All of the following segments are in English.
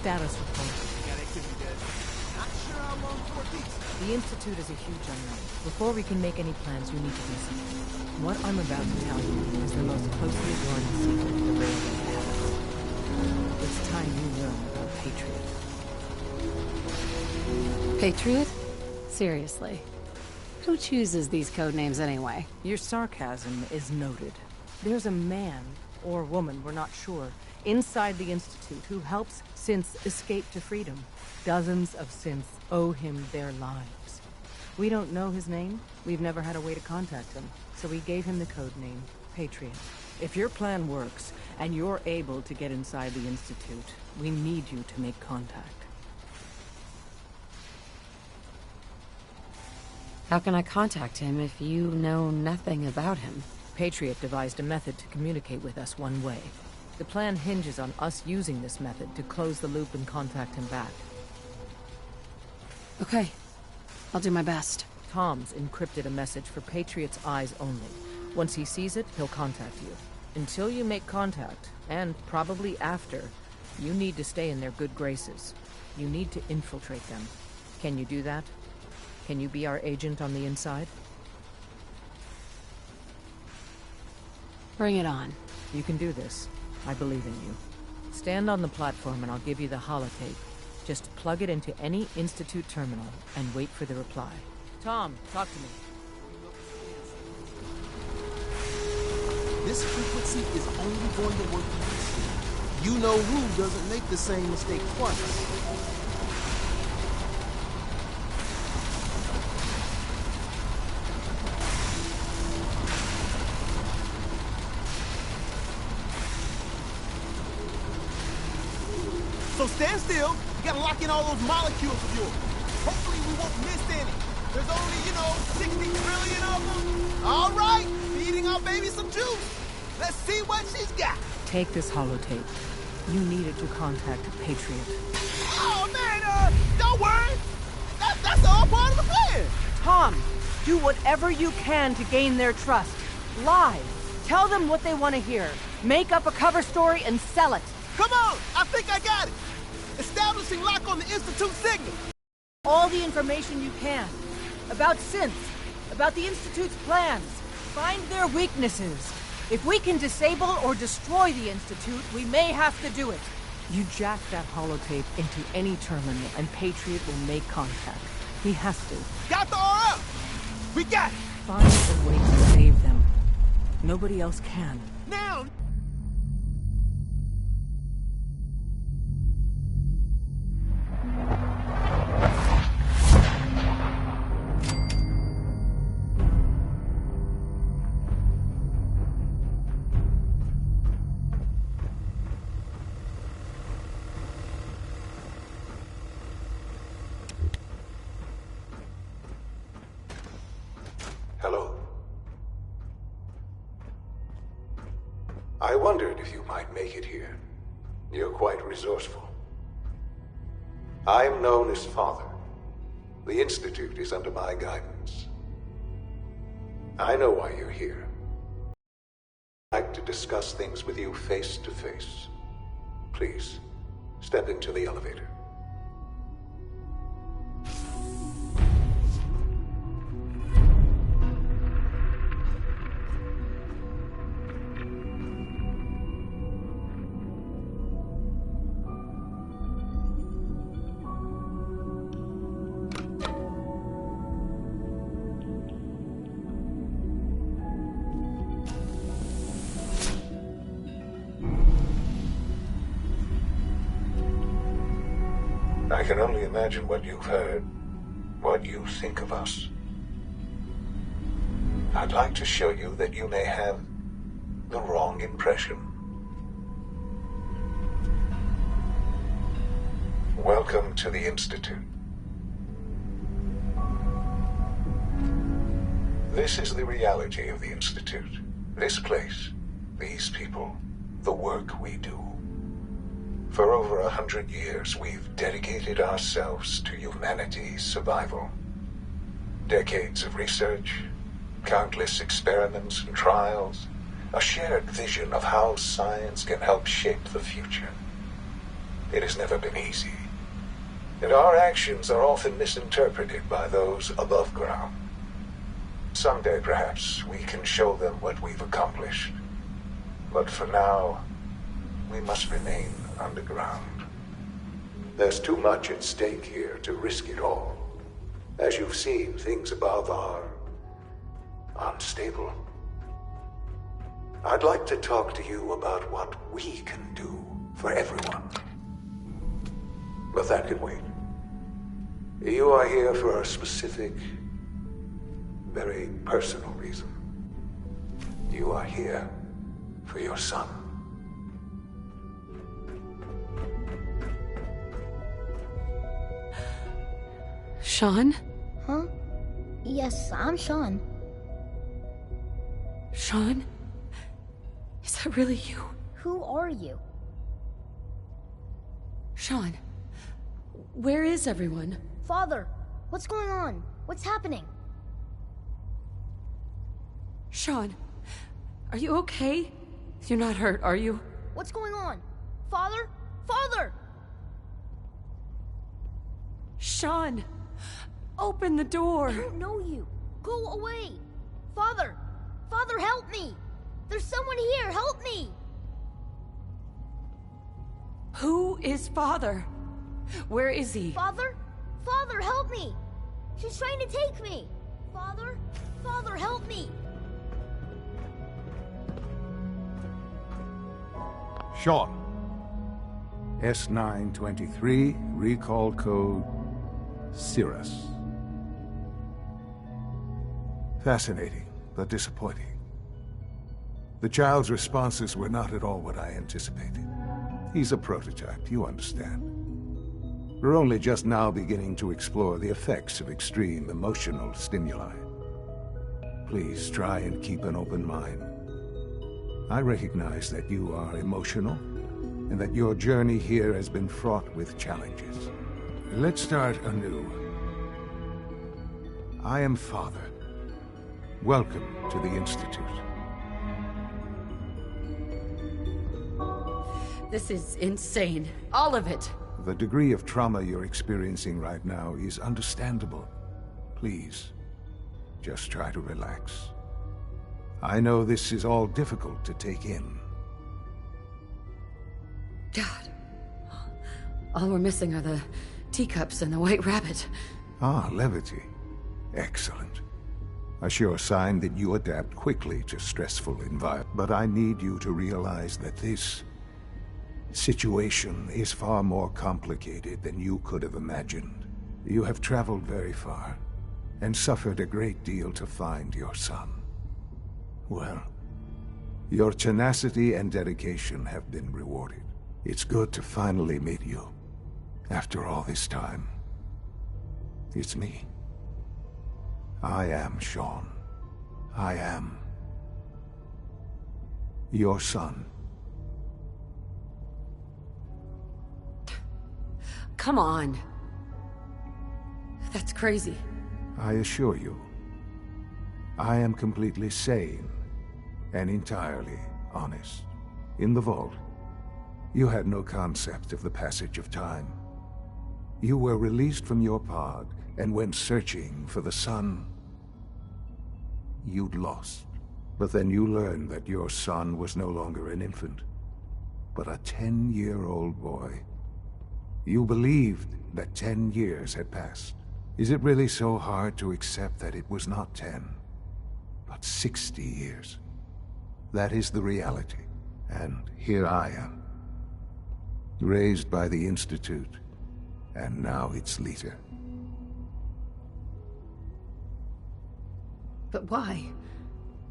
Status report. Got activity, Dad. Not sure how long for it beats. The Institute is a huge unknown. Before we can make any plans, you need to do something. What I'm about to tell you is the most closely guarded secret the Railroad has. It's time you learn about Patriot. Patriot? Seriously. Who chooses these code names anyway? Your sarcasm is noted. There's a man, or woman, we're not sure, inside the Institute who helps synths escape to freedom. Dozens of synths owe him their lives. We don't know his name. We've never had a way to contact him. So we gave him the code name, Patriot. If your plan works, and you're able to get inside the Institute, we need you to make contact. How can I contact him if you know nothing about him? Patriot devised a method to communicate with us one way. The plan hinges on us using this method to close the loop and contact him back. Okay. I'll do my best. Tom's encrypted a message for Patriot's eyes only. Once he sees it, he'll contact you. Until you make contact, and probably after, you need to stay in their good graces. You need to infiltrate them. Can you do that? Can you be our agent on the inside? Bring it on. You can do this. I believe in you. Stand on the platform and I'll give you the holotape. Just plug it into any Institute terminal and wait for the reply. Tom, talk to me. This frequency is only going to work once. You know who doesn't make the same mistake twice. So stand still. You gotta lock in all those molecules of yours. Hopefully we won't miss any. There's only, 60 trillion of them. All right, feeding our baby some juice. Let's see what she's got. Take this holotape. You need it to contact Patriot. Oh, man, don't worry. That's all part of the plan. Tom, do whatever you can to gain their trust. Lie. Tell them what they want to hear. Make up a cover story and sell it. Come on, I think I got it. Establishing lock on the Institute signal. All the information you can. About synths. About the Institute's plans. Find their weaknesses. If we can disable or destroy the Institute, we may have to do it. You jack that holotape into any terminal and Patriot will make contact. He has to. Got the RF! We got it! Find a way to save them. Nobody else can. Now! Hello. I wondered if you might make it here. You're quite resourceful. I'm known as Father. The Institute is under my guidance. I know why you're here. I'd like to discuss things with you face to face. Please, step into the elevator. I can only imagine what you've heard, what you think of us. I'd like to show you that you may have the wrong impression. Welcome to the Institute. This is the reality of the Institute. This place, these people, the work we do. For over 100 years, we've dedicated ourselves to humanity's survival. Decades of research, countless experiments and trials, a shared vision of how science can help shape the future. It has never been easy. And our actions are often misinterpreted by those above ground. Someday, perhaps, we can show them what we've accomplished. But for now, we must remain underground. There's too much at stake here to risk it all. As you've seen, things above are unstable. I'd like to talk to you about what we can do for everyone. But that can wait. You are here for a specific, very personal reason. You are here for your son. Sean? Huh? Yes, I'm Sean. Sean? Is that really you? Who are you? Sean, where is everyone? Father, what's going on? What's happening? Sean, are you okay? You're not hurt, are you? What's going on? Father? Father! Sean, open the door. I don't know you. Go away. Father! Father, help me! There's someone here, help me! Who is Father? Where is he? Father? Father, help me! She's trying to take me! Father? Father, help me! Sean. S923, recall code Cirrus. Fascinating, but disappointing. The child's responses were not at all what I anticipated. He's a prototype, you understand. We're only just now beginning to explore the effects of extreme emotional stimuli. Please try and keep an open mind. I recognize that you are emotional, and that your journey here has been fraught with challenges. Let's start anew. I am Father. Welcome to the Institute. This is insane. All of it. The degree of trauma you're experiencing right now is understandable. Please, just try to relax. I know this is all difficult to take in. God. All we're missing are the teacups and the white rabbit. Ah, levity. Excellent. A sure sign that you adapt quickly to stressful environments. But I need you to realize that this situation is far more complicated than you could have imagined. You have traveled very far, and suffered a great deal to find your son. Well, your tenacity and dedication have been rewarded. It's good to finally meet you, after all this time. It's me. I am Sean. I am your son. Come on. That's crazy. I assure you, I am completely sane and entirely honest. In the vault, you had no concept of the passage of time. You were released from your pod and went searching for the son you'd lost. But then you learned that your son was no longer an infant, but a 10-year-old boy. You believed that 10 years had passed. Is it really so hard to accept that it was not 10, but 60 years? That is the reality. And here I am, raised by the Institute, and now its leader. But why?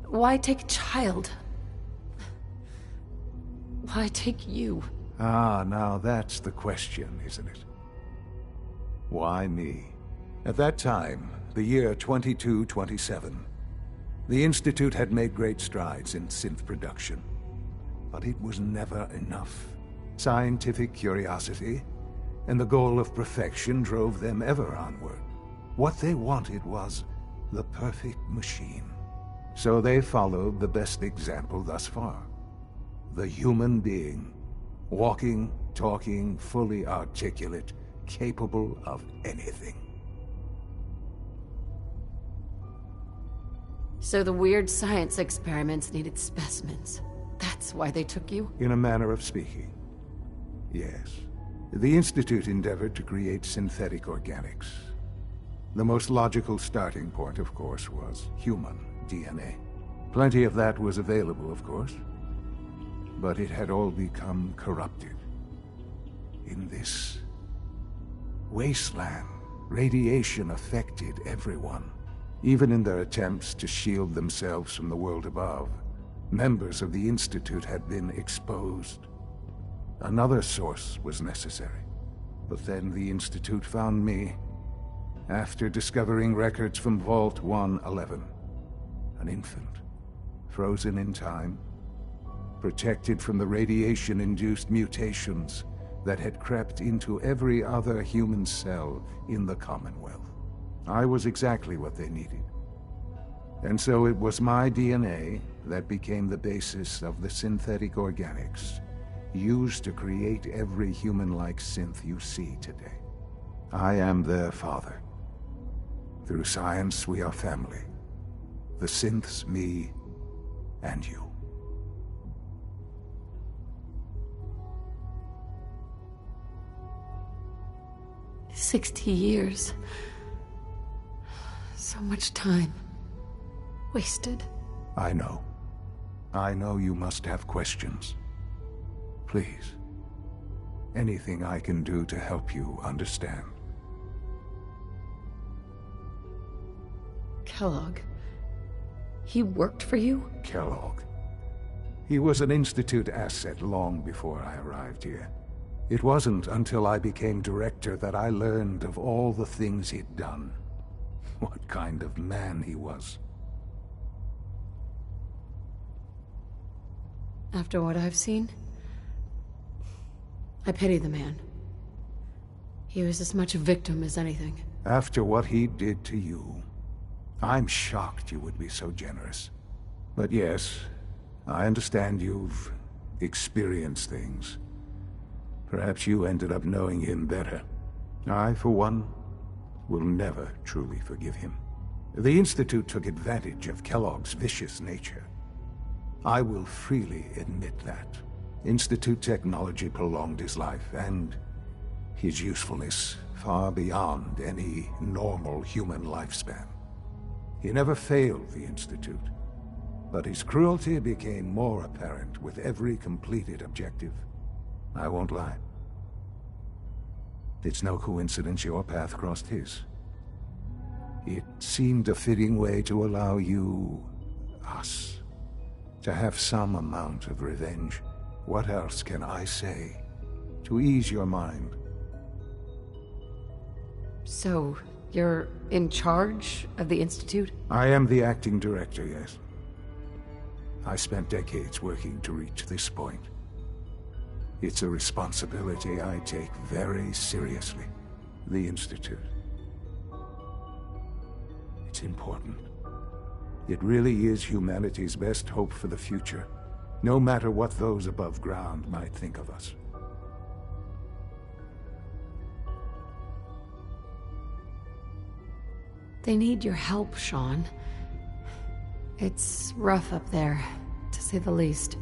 Why take a child? Why take you? Ah, now that's the question, isn't it? Why me? At that time, the year 2227, the Institute had made great strides in synth production. But it was never enough. Scientific curiosity and the goal of perfection drove them ever onward. What they wanted was the perfect machine. So they followed the best example thus far. The human being, walking, talking, fully articulate, capable of anything. So the weird science experiments needed specimens. That's why they took you? In a manner of speaking, yes. The Institute endeavored to create synthetic organics. The most logical starting point, of course, was human DNA. Plenty of that was available, of course. But it had all become corrupted. In this wasteland, radiation affected everyone. Even in their attempts to shield themselves from the world above, members of the Institute had been exposed. Another source was necessary. But then the Institute found me, after discovering records from Vault 111. An infant, frozen in time, protected from the radiation-induced mutations that had crept into every other human cell in the Commonwealth. I was exactly what they needed. And so it was my DNA that became the basis of the synthetic organics used to create every human-like synth you see today. I am their father. Through science, we are family. The synths, me, and you. "60 years. So much time. Wasted." I know. I know you must have questions. Please. Anything I can do to help you understand. Kellogg. He worked for you? Kellogg. He was an Institute asset long before I arrived here. It wasn't until I became director that I learned of all the things he'd done. What kind of man he was. After what I've seen, I pity the man. He was as much a victim as anything. After what he did to you, I'm shocked you would be so generous. But yes, I understand you've experienced things. Perhaps you ended up knowing him better. I, for one, will never truly forgive him. The Institute took advantage of Kellogg's vicious nature. I will freely admit that. Institute technology prolonged his life, and his usefulness far beyond any normal human lifespan. He never failed the Institute, but his cruelty became more apparent with every completed objective. I won't lie. It's no coincidence your path crossed his. It seemed a fitting way to allow you, us, to have some amount of revenge. What else can I say to ease your mind? So, you're in charge of the Institute? I am the acting director, yes. I spent decades working to reach this point. It's a responsibility I take very seriously. The Institute. It's important. It really is humanity's best hope for the future, no matter what those above ground might think of us. They need your help, Sean. It's rough up there, to say the least.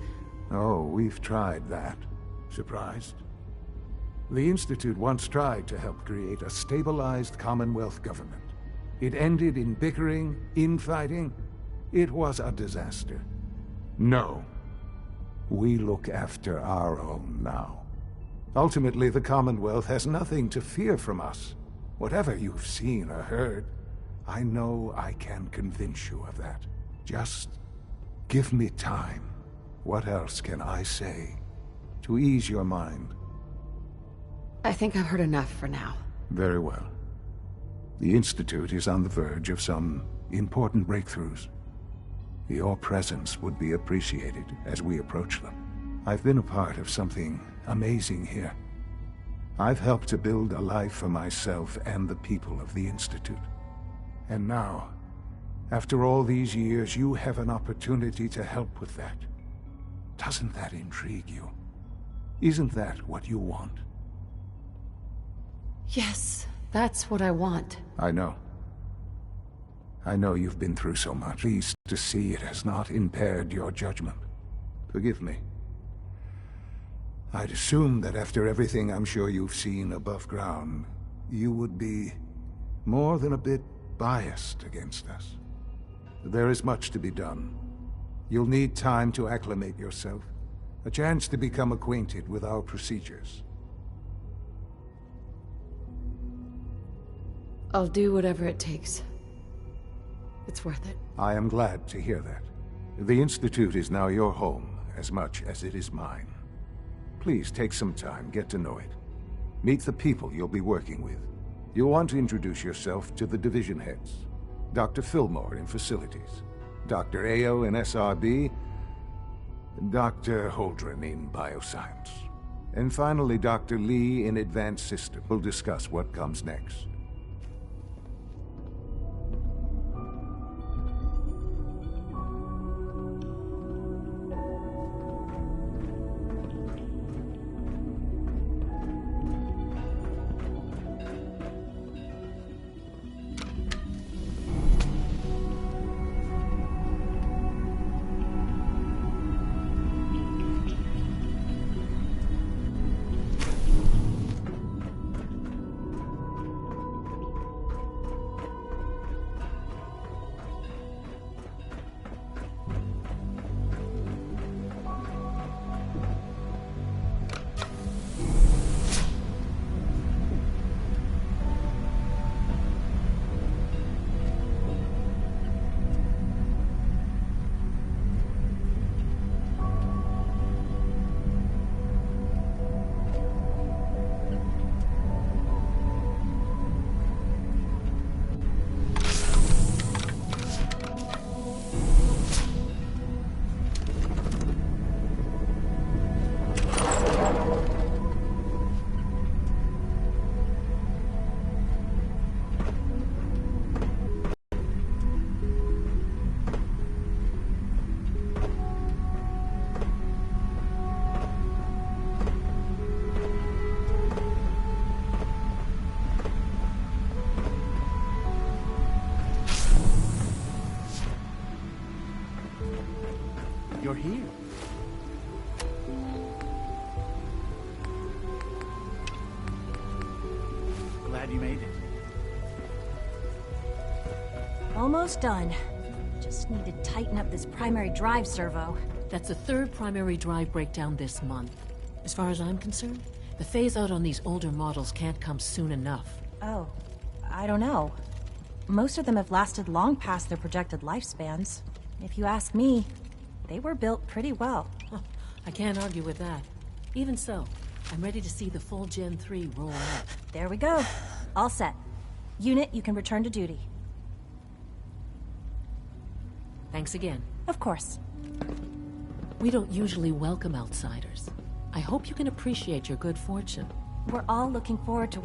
Oh, we've tried that. Surprised? The Institute once tried to help create a stabilized Commonwealth government. It ended in bickering, infighting. It was a disaster. No. We look after our own now. Ultimately, the Commonwealth has nothing to fear from us. Whatever you've seen or heard, I know I can convince you of that. Just give me time. What else can I say to ease your mind? I think I've heard enough for now. Very well. The Institute is on the verge of some important breakthroughs. Your presence would be appreciated as we approach them. I've been a part of something amazing here. I've helped to build a life for myself and the people of the Institute. And now, after all these years, you have an opportunity to help with that. Doesn't that intrigue you? Isn't that what you want? Yes, that's what I want. I know. I know you've been through so much. Pleased to see it has not impaired your judgment. Forgive me. I'd assumed that after everything I'm sure you've seen above ground, you would be more than a bit biased against us. There is much to be done. You'll need time to acclimate yourself, a chance to become acquainted with our procedures. I'll do whatever it takes. It's worth it. I am glad to hear that. The Institute is now your home, as much as it is mine. Please take some time, get to know it. Meet the people you'll be working with. You'll want to introduce yourself to the division heads. Dr. Fillmore in Facilities, Dr. Ayo in SRB, Dr. Holdren in Bioscience. And finally, Dr. Lee in Advanced Systems. We'll discuss what comes next. You're here. Glad you made it. Almost done. Just need to tighten up this primary drive servo. That's the third primary drive breakdown this month. As far as I'm concerned, the phase-out on these older models can't come soon enough. Oh, I don't know. Most of them have lasted long past their projected lifespans. If you ask me, they were built pretty well. I can't argue with that. Even so, I'm ready to see the full Gen 3 roll out. There we go. All set. Unit, you can return to duty. Thanks again. Of course. We don't usually welcome outsiders. I hope you can appreciate your good fortune. We're all looking forward to...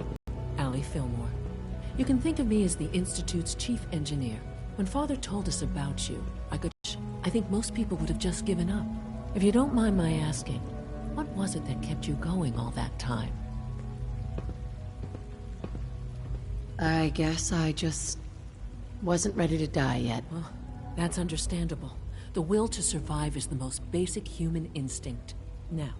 Allie Fillmore. You can think of me as the Institute's chief engineer. When Father told us about you, I think most people would have just given up. If you don't mind my asking, what was it that kept you going all that time? I guess I just wasn't ready to die yet. Well, that's understandable. The will to survive is the most basic human instinct. Now,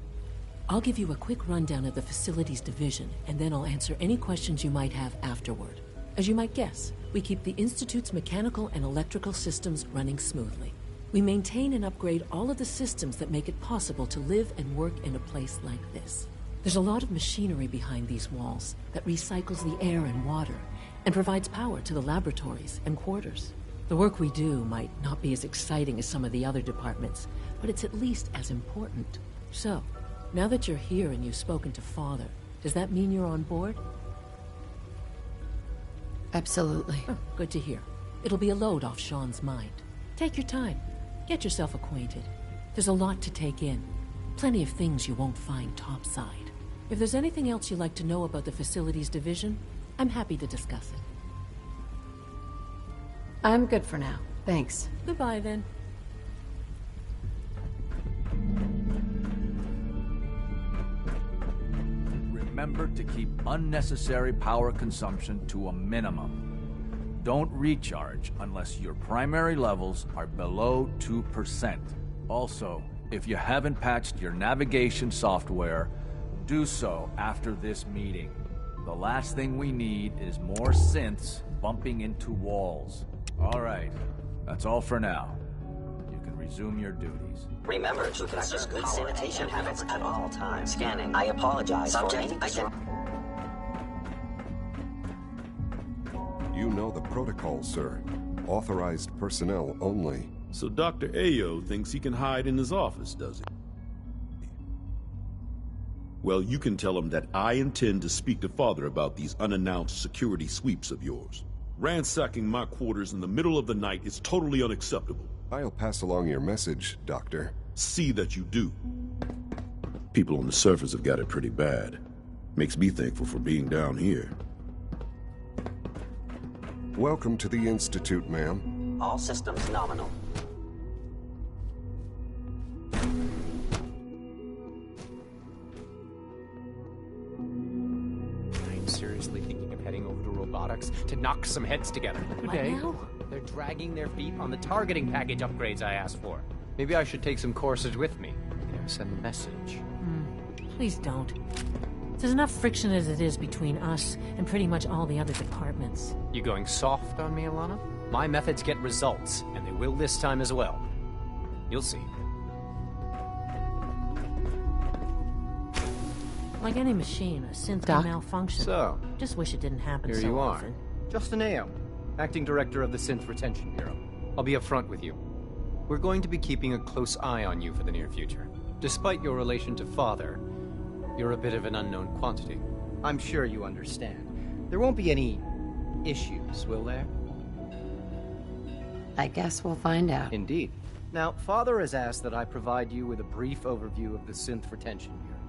I'll give you a quick rundown of the Facilities Division, and then I'll answer any questions you might have afterward. As you might guess, we keep the Institute's mechanical and electrical systems running smoothly. We maintain and upgrade all of the systems that make it possible to live and work in a place like this. There's a lot of machinery behind these walls that recycles the air and water and provides power to the laboratories and quarters. The work we do might not be as exciting as some of the other departments, but it's at least as important. So, now that you're here and you've spoken to Father, does that mean you're on board? Absolutely. Oh, good to hear. It'll be a load off Sean's mind. Take your time. Get yourself acquainted. There's a lot to take in. Plenty of things you won't find topside. If there's anything else you'd like to know about the Facilities Division, I'm happy to discuss it. I'm good for now. Thanks. Goodbye, then. remember to keep unnecessary power consumption to a minimum. Don't recharge unless your primary levels are below 2%. Also, if you haven't patched your navigation software, do so after this meeting. The last thing we need is more synths bumping into walls. All right, that's all for now. You can resume your duties. Remember to practice good sanitation habits at all times. Scanning. I apologize for any... You know the protocol, sir. Authorized personnel only. So Dr. Ayo thinks he can hide in his office, does he? Well, you can tell him that I intend to speak to Father about these unannounced security sweeps of yours. Ransacking my quarters in the middle of the night is totally unacceptable. I'll pass along your message, Doctor. See that you do. People on the surface have got it pretty bad. Makes me thankful for being down here. Welcome to the Institute, ma'am. All systems nominal. I'm seriously thinking of heading over to robotics to knock some heads together. What now? They're dragging their feet on the targeting package upgrades I asked for. Maybe I should take some courses with me. Send a message. Please don't. There's enough friction as it is between us and pretty much all the other departments. You going soft on me, Alana? My methods get results, and they will this time as well. You'll see. Like any machine, a synth Doc? can malfunction. So, just wish it didn't happen here so you are. often. Justin Ayo, Acting Director of the Synth Retention Bureau. I'll be upfront with you. We're going to be keeping a close eye on you for the near future. Despite your relation to Father, you're a bit of an unknown quantity. I'm sure you understand. There won't be any issues, will there? I guess we'll find out. Indeed. Now, Father has asked that I provide you with a brief overview of the Synth Retention Bureau.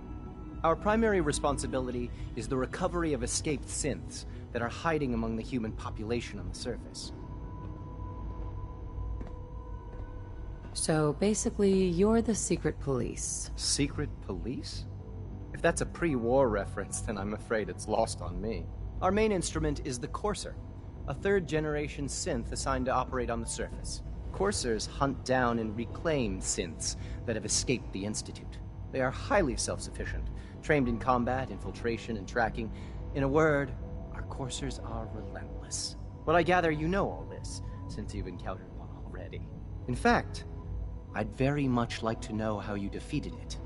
Our primary responsibility is the recovery of escaped synths that are hiding among the human population on the surface. So basically, you're the secret police. Secret police? If that's a pre-war reference, then I'm afraid it's lost on me. Our main instrument is the Courser, a third-generation synth assigned to operate on the surface. Coursers hunt down and reclaim synths that have escaped the Institute. They are highly self-sufficient, trained in combat, infiltration, and tracking. In a word, our Coursers are relentless. But I gather you know all this, since you've encountered one already. In fact, I'd very much like to know how you defeated it.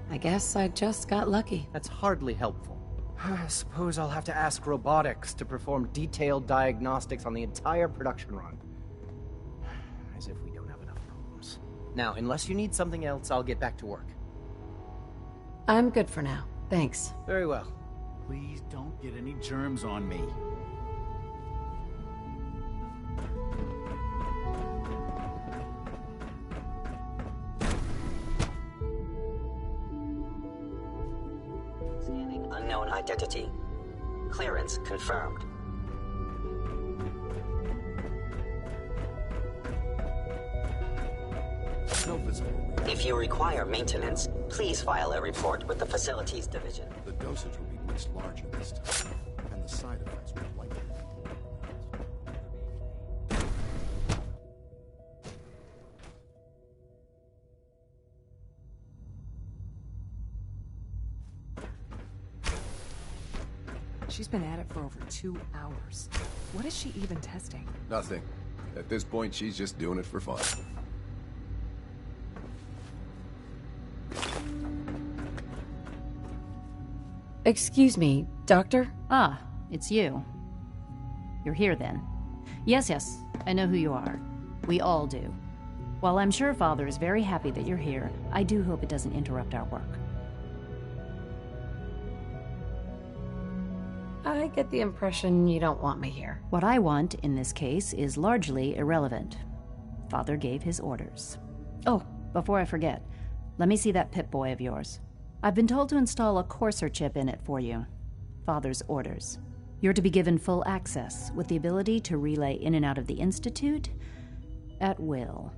I guess I just got lucky. That's hardly helpful. I suppose I'll have to ask robotics to perform detailed diagnostics on the entire production run. As if we don't have enough problems. Now, unless you need something else, I'll get back to work. I'm good for now. Thanks. Very well. Please don't get any germs on me. Scanning unknown identity. Clearance confirmed. No visible. If you require maintenance, please file a report with the Facilities Division. The dosage will be much larger this time, and the side effects will likely be. She's been at it for over 2 hours. What is she even testing? Nothing. At this point, she's just doing it for fun. Excuse me, Doctor? Ah, it's you. You're here then. Yes, I know who you are. We all do. While I'm sure Father is very happy that you're here, I do hope it doesn't interrupt our work. I get the impression you don't want me here. What I want, in this case, is largely irrelevant. Father gave his orders. Oh, before I forget, let me see that Pip-Boy of yours. I've been told to install a Courser chip in it for you. Father's orders. You're to be given full access, with the ability to relay in and out of the Institute at will.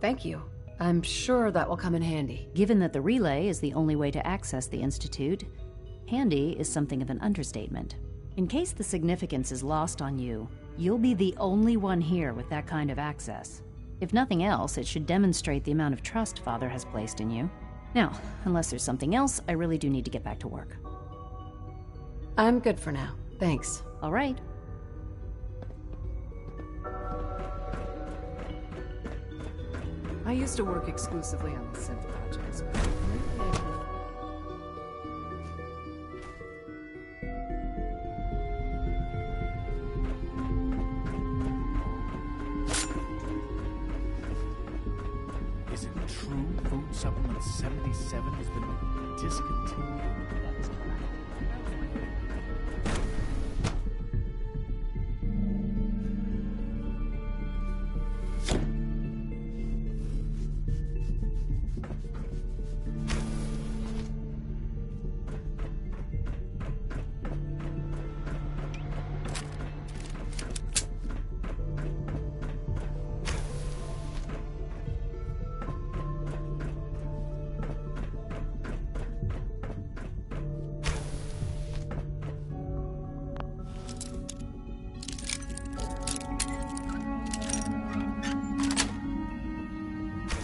Thank you. I'm sure that will come in handy. Given that the relay is the only way to access the Institute, handy is something of an understatement. In case the significance is lost on you, you'll be the only one here with that kind of access. If nothing else, it should demonstrate the amount of trust Father has placed in you. Now, unless there's something else, I really do need to get back to work. I'm good for now. Thanks. All right. I used to work exclusively on the synth projects. Is it true Food Supplement 77 has been discontinued?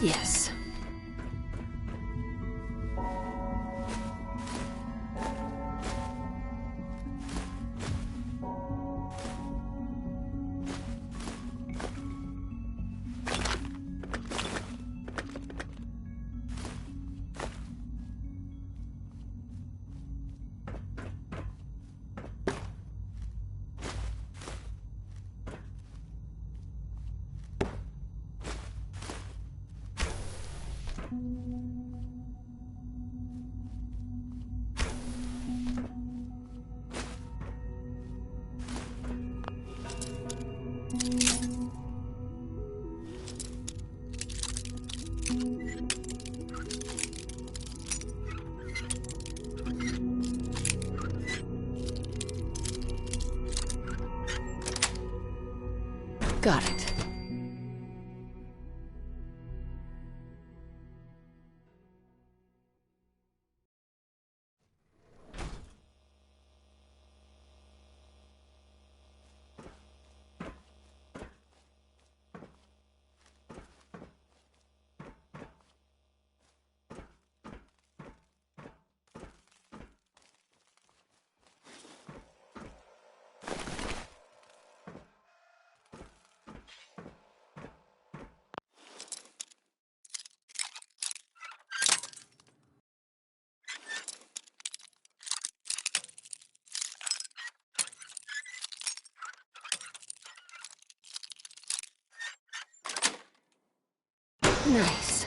Yes. Got it. Nice.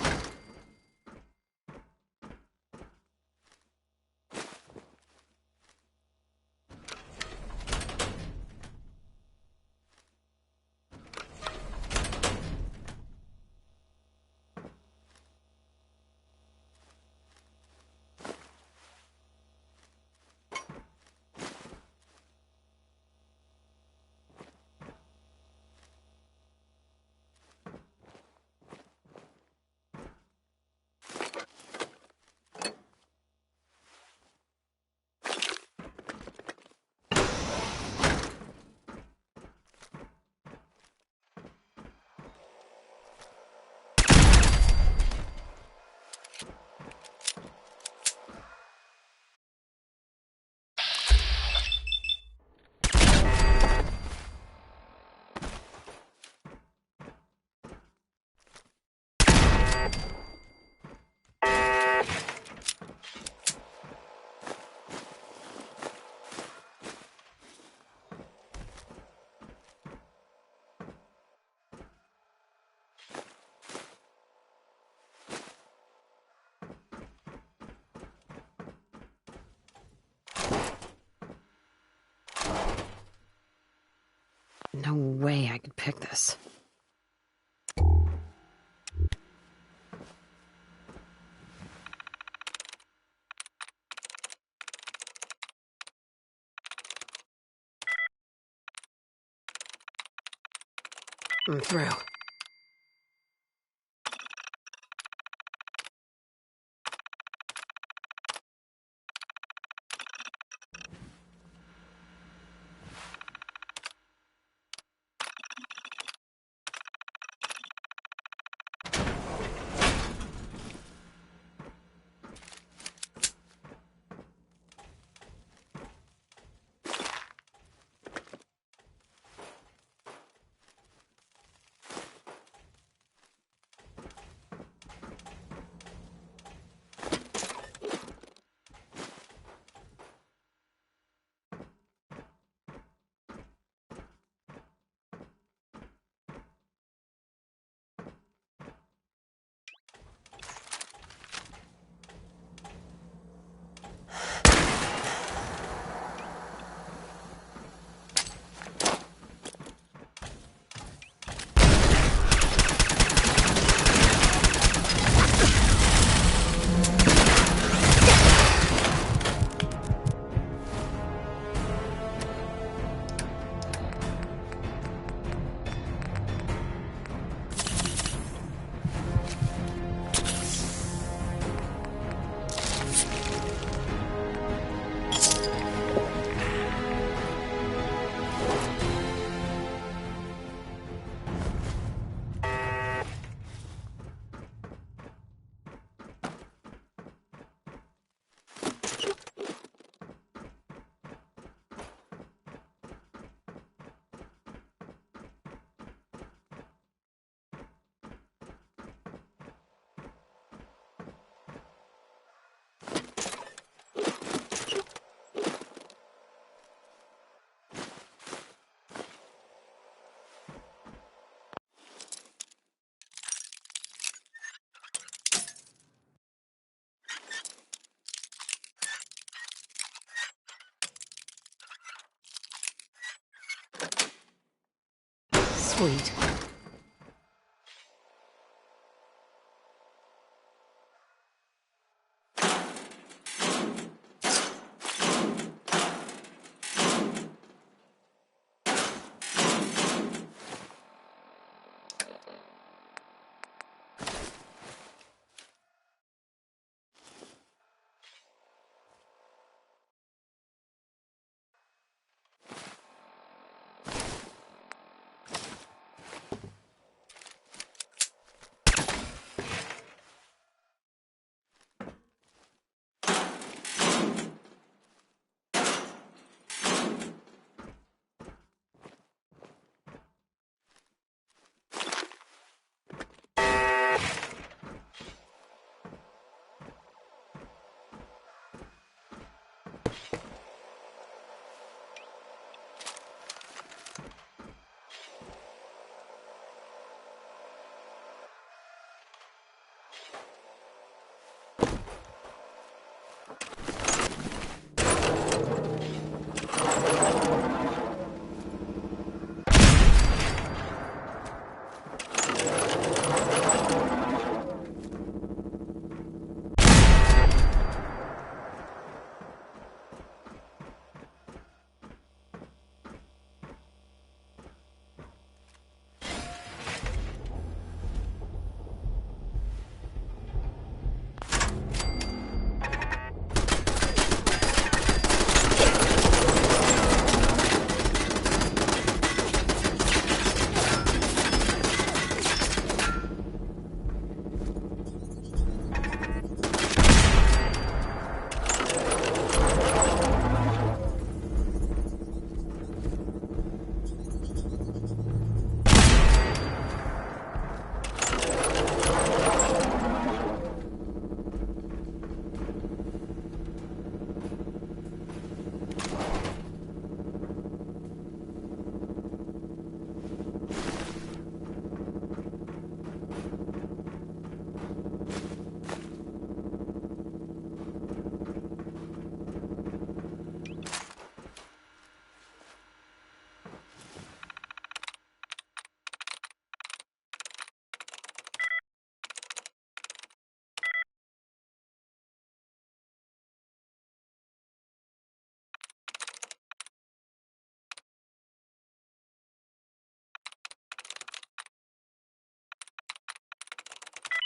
No way I could pick this. I'm through. fleet.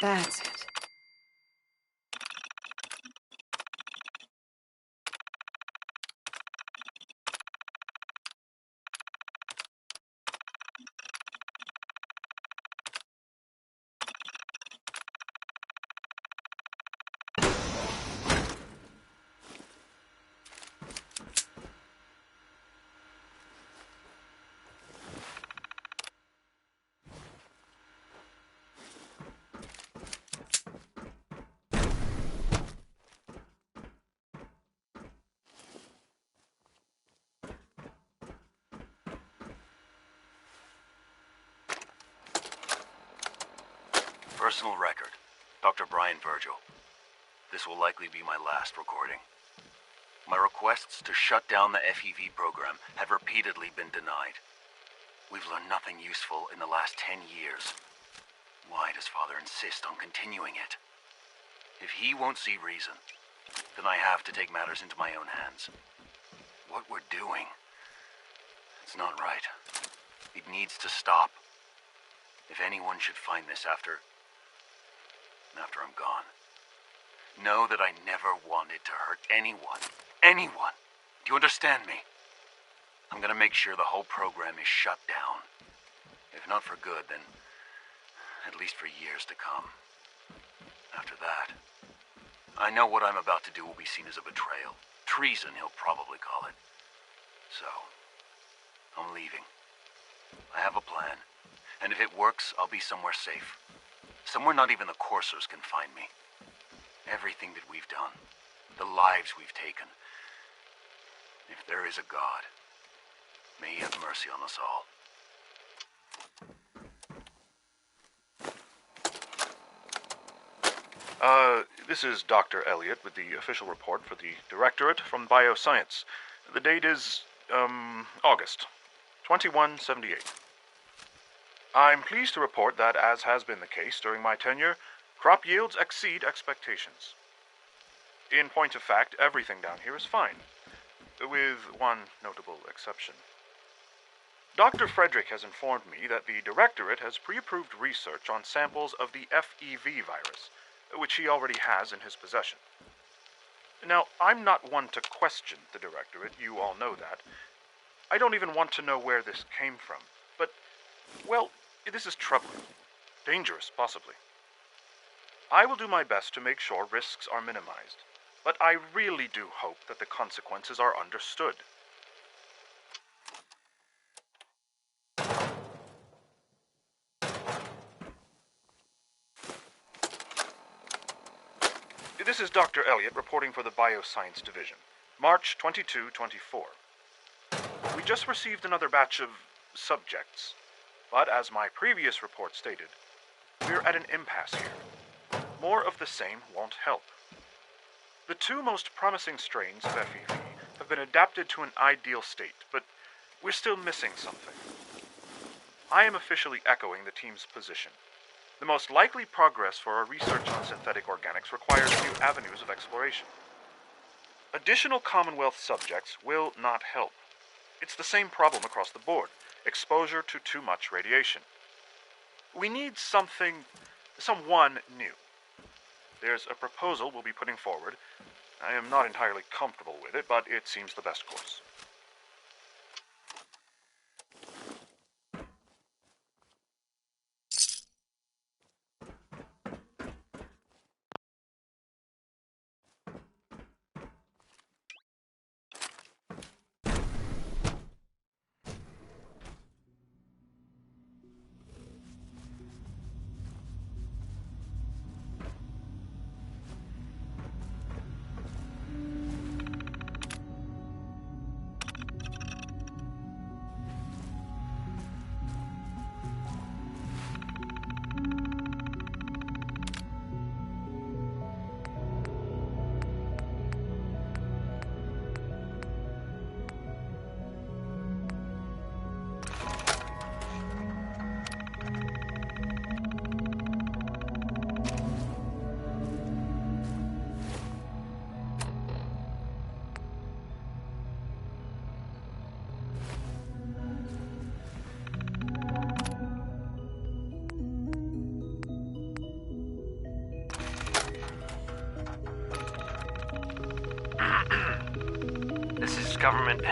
That's it. Personal record. Dr. Brian Virgil. This will likely be my last recording. My requests to shut down the FEV program have repeatedly been denied. We've learned nothing useful in the last 10 years. Why does Father insist on continuing it? If he won't see reason, then I have to take matters into my own hands. What we're doing, it's not right. It needs to stop. If anyone should find this after I'm gone, know that I never wanted to hurt anyone. Anyone! Do you understand me? I'm gonna make sure the whole program is shut down. If not for good, then at least for years to come. After that, I know what I'm about to do will be seen as a betrayal. Treason, he'll probably call it. So, I'm leaving. I have a plan, and if it works, I'll be somewhere safe. Somewhere not even the coursers can find me. Everything that we've done, the lives we've taken. If there is a God, may he have mercy on us all. This is Dr. Elliot with the official report for the Directorate from Bioscience. The date is, August 2178. I'm pleased to report that, as has been the case during my tenure, crop yields exceed expectations. In point of fact, everything down here is fine, with one notable exception. Dr. Frederick has informed me that the Directorate has pre-approved research on samples of the FEV virus, which he already has in his possession. Now, I'm not one to question the Directorate, you all know that. I don't even want to know where this came from, but, well, this is troubling. Dangerous, possibly. I will do my best to make sure risks are minimized, but I really do hope that the consequences are understood. This is Dr. Elliot reporting for the Bioscience Division, March 22-24. We just received another batch of subjects, but as my previous report stated, we're at an impasse here. More of the same won't help. The two most promising strains of FEV have been adapted to an ideal state, but we're still missing something. I am officially echoing the team's position. The most likely progress for our research on synthetic organics requires new avenues of exploration. Additional Commonwealth subjects will not help. It's the same problem across the board, exposure to too much radiation. We need someone new. There's a proposal we'll be putting forward. I am not entirely comfortable with it, but it seems the best course. This is government.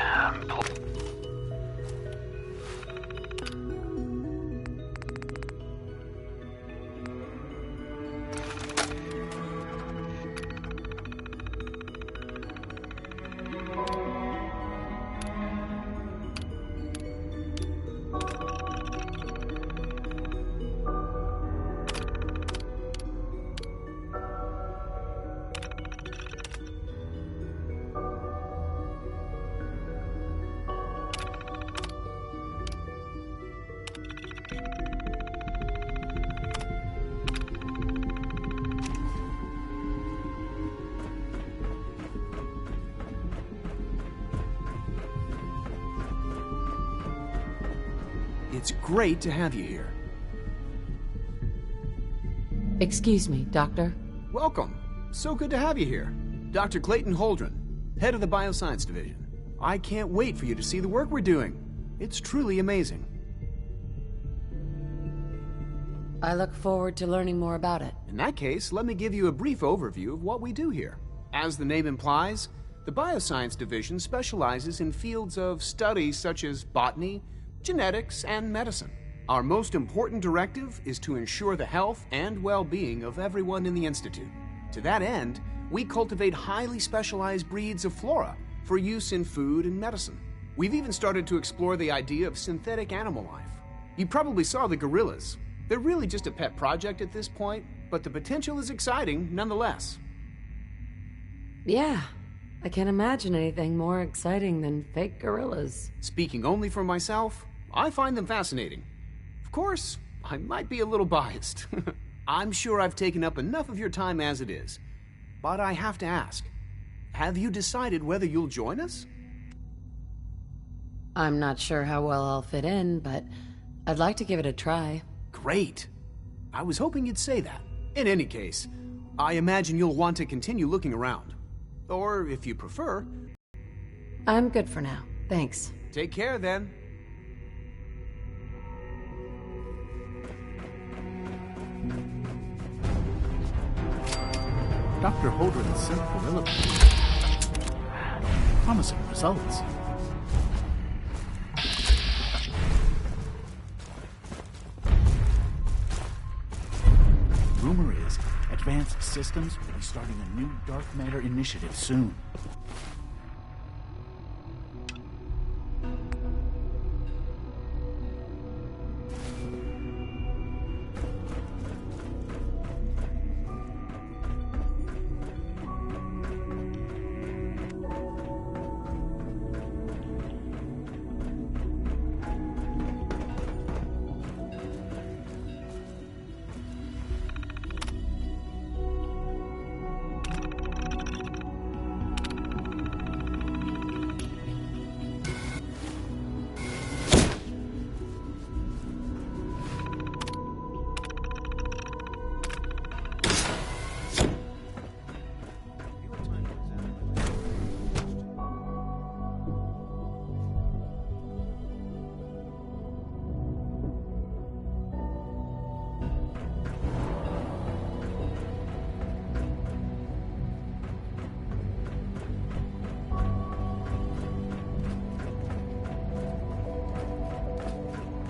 It's great to have you here. Excuse me, Doctor. Welcome. So good to have you here. Dr. Clayton Holdren, head of the Bioscience Division. I can't wait for you to see the work we're doing. It's truly amazing. I look forward to learning more about it. In that case, let me give you a brief overview of what we do here. As the name implies, the Bioscience Division specializes in fields of study such as botany, genetics, and medicine. Our most important directive is to ensure the health and well-being of everyone in the Institute. To that end, we cultivate highly specialized breeds of flora for use in food and medicine. We've even started to explore the idea of synthetic animal life. You probably saw the gorillas. They're really just a pet project at this point, but the potential is exciting nonetheless. Yeah, I can't imagine anything more exciting than fake gorillas. Speaking only for myself, I find them fascinating. Of course, I might be a little biased. I'm sure I've taken up enough of your time as it is. But I have to ask, have you decided whether you'll join us? I'm not sure how well I'll fit in, but I'd like to give it a try. Great. I was hoping you'd say that. In any case, I imagine you'll want to continue looking around. Or, if you prefer... I'm good for now. Thanks. Take care, then. Dr. Holdren's synth gorilla. Promising results. Rumor is, Advanced Systems will be starting a new dark matter initiative soon.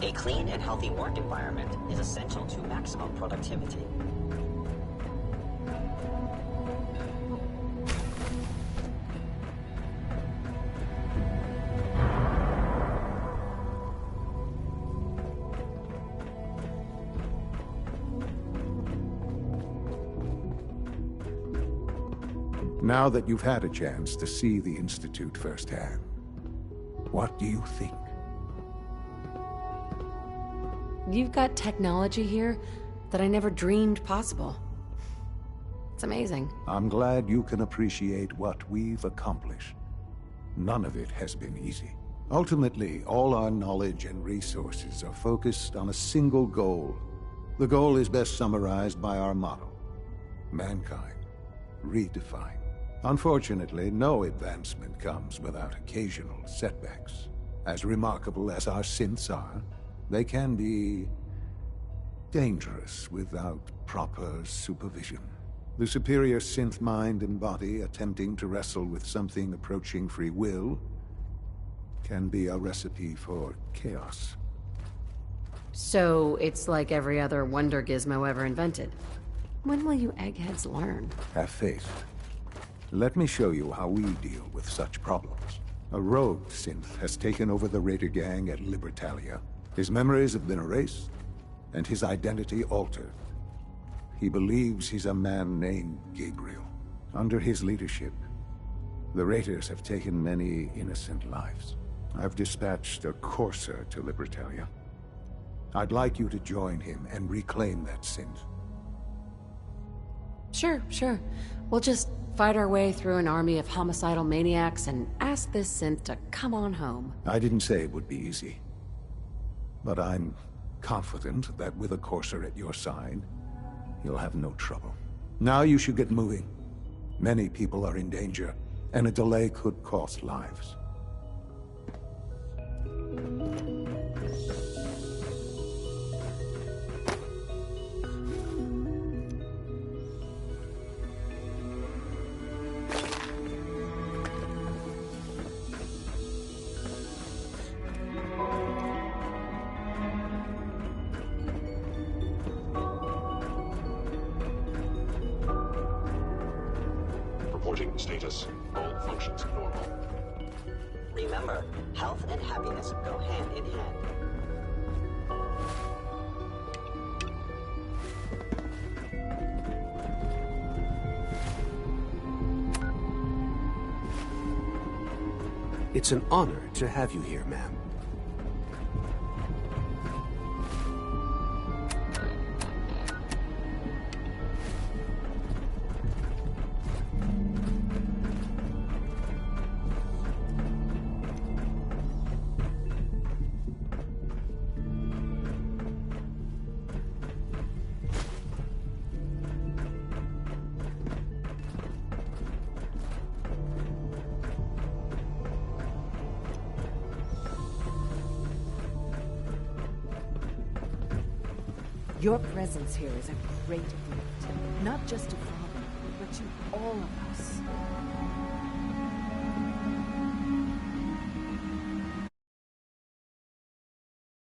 A clean and healthy work environment is essential to maximum productivity. Now that you've had a chance to see the Institute firsthand, what do you think? You've got technology here that I never dreamed possible. It's amazing. I'm glad you can appreciate what we've accomplished. None of it has been easy. Ultimately, all our knowledge and resources are focused on a single goal. The goal is best summarized by our motto: mankind, redefined. Unfortunately, no advancement comes without occasional setbacks. As remarkable as our synths are, they can be dangerous without proper supervision. The superior synth mind and body attempting to wrestle with something approaching free will can be a recipe for chaos. So it's like every other wonder gizmo ever invented. When will you eggheads learn? Have faith. Let me show you how we deal with such problems. A rogue synth has taken over the Raider gang at Libertalia. His memories have been erased, and his identity altered. He believes he's a man named Gabriel. Under his leadership, the Raiders have taken many innocent lives. I've dispatched a courser to Libertalia. I'd like you to join him and reclaim that synth. Sure. We'll just fight our way through an army of homicidal maniacs and ask this synth to come on home. I didn't say it would be easy. But I'm confident that with a courser at your side, you'll have no trouble. Now you should get moving. Many people are in danger, and a delay could cost lives. Status, all functions normal. Remember, health and happiness go hand in hand. It's an honor to have you here, ma'am. Your presence here is a great gift, not just to Father, but to all of us.